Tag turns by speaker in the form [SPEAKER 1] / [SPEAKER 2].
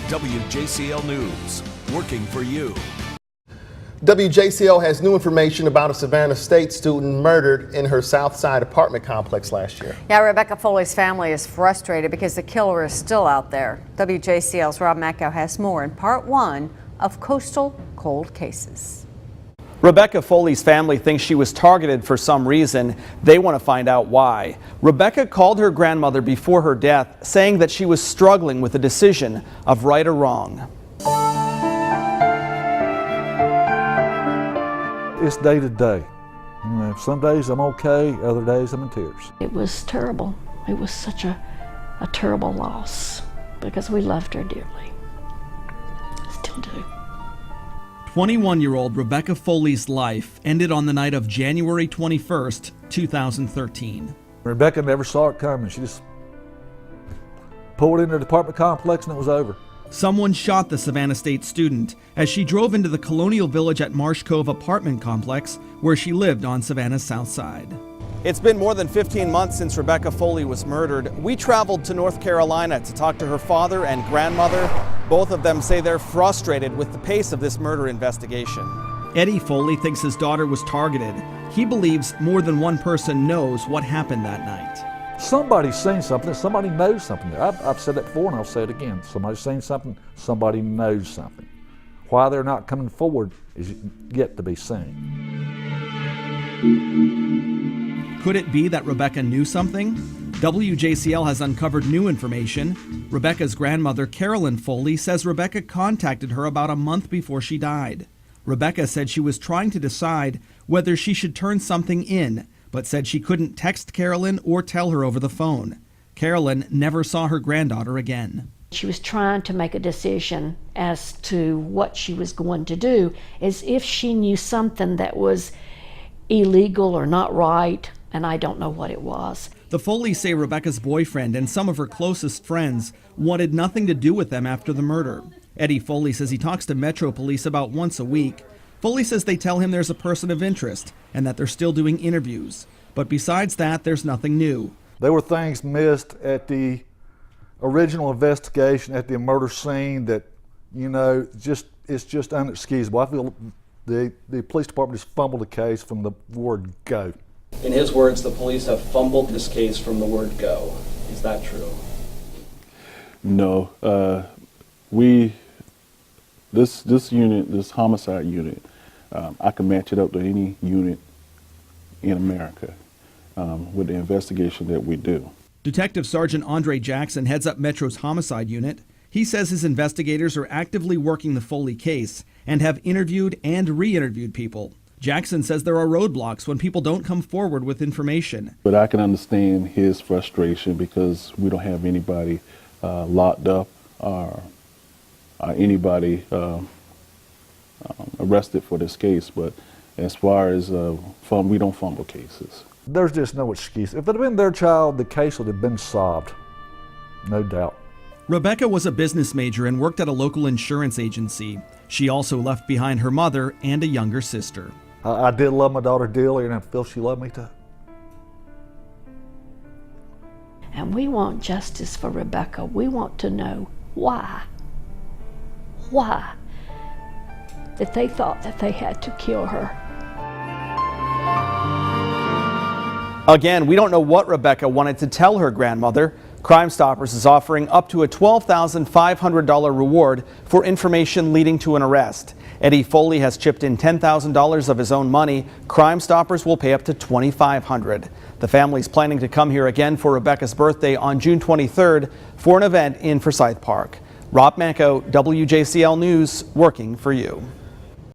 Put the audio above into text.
[SPEAKER 1] WJCL News, working for you.
[SPEAKER 2] WJCL has new information about a Savannah State student murdered in her Southside apartment complex last year.
[SPEAKER 3] Yeah, Rebecca Foley's family is frustrated because the killer is still out there. WJCL's Rob Macko has more in part one of Coastal Cold Cases.
[SPEAKER 4] Rebecca Foley's family thinks she was targeted for some reason. They want to find out why. Rebecca called her grandmother before her death, saying that she was struggling with the decision of right or wrong.
[SPEAKER 5] It's day to day. You know, some days I'm okay, other days I'm in tears.
[SPEAKER 6] It was terrible. It was such a terrible loss because we loved her dearly. Still do.
[SPEAKER 7] 21-year-old Rebecca Foley's life ended on the night of January 21st, 2013.
[SPEAKER 5] Rebecca never saw it coming. She just pulled into the apartment complex and it was over.
[SPEAKER 7] Someone shot the Savannah State student as she drove into the Colonial Village at Marsh Cove apartment complex where she lived on Savannah's south side.
[SPEAKER 4] It's been more than 15 months since Rebecca Foley was murdered. We traveled to North Carolina to talk to her father and grandmother. Both of them say they're frustrated with the pace of this murder investigation.
[SPEAKER 7] Eddie Foley thinks his daughter was targeted. He believes more than one person knows what happened that night.
[SPEAKER 5] Somebody's seen something, somebody knows something. I've said that before and I'll say it again. Somebody's seen something, somebody knows something. Why they're not coming forward is yet to be seen.
[SPEAKER 7] Could it be that Rebecca knew something? WJCL has uncovered new information. Rebecca's grandmother, Carolyn Foley, says Rebecca contacted her about a month before she died. Rebecca said she was trying to decide whether she should turn something in, but said she couldn't text Carolyn or tell her over the phone. Carolyn never saw her granddaughter again.
[SPEAKER 6] She was trying to make a decision as to what she was going to do, as if she knew something that was illegal or not right, and I don't know what it was.
[SPEAKER 7] The Foleys say Rebecca's boyfriend and some of her closest friends wanted nothing to do with them after the murder. Eddie Foley says he talks to Metro Police about once a week. Foley says they tell him there's a person of interest and that they're still doing interviews. But besides that, there's nothing new.
[SPEAKER 5] There were things missed at the original investigation at the murder scene that, you know, it's just inexcusable. I feel the police department has fumbled the case from the word go.
[SPEAKER 4] In his words, the police have fumbled this case from the word go. Is that true?
[SPEAKER 8] No. This unit, this homicide unit, I can match it up to any unit in America with the investigation that we do.
[SPEAKER 7] Detective Sergeant Andre Jackson heads up Metro's homicide unit. He says his investigators are actively working the Foley case and have interviewed and re-interviewed people. Jackson says there are roadblocks when people don't come forward with information.
[SPEAKER 8] But I can understand his frustration because we don't have anybody locked up or anybody arrested for this case. But as far as we don't fumble cases.
[SPEAKER 5] There's just no excuse. If it had been their child, the case would have been solved, no doubt.
[SPEAKER 7] Rebecca was a business major and worked at a local insurance agency. She also left behind her mother and a younger sister.
[SPEAKER 5] I did love my daughter dearly, and I feel she loved me too.
[SPEAKER 6] And we want justice for Rebecca. We want to know why that they thought that they had to kill her.
[SPEAKER 4] Again, we don't know what Rebecca wanted to tell her grandmother. Crime Stoppers is offering up to a $12,500 reward for information leading to an arrest. Eddie Foley has chipped in $10,000 of his own money. Crime Stoppers will pay up to $2,500. The family's planning to come here again for Rebecca's birthday on June 23rd for an event in Forsyth Park. Rob Macko, WJCL News, working for you.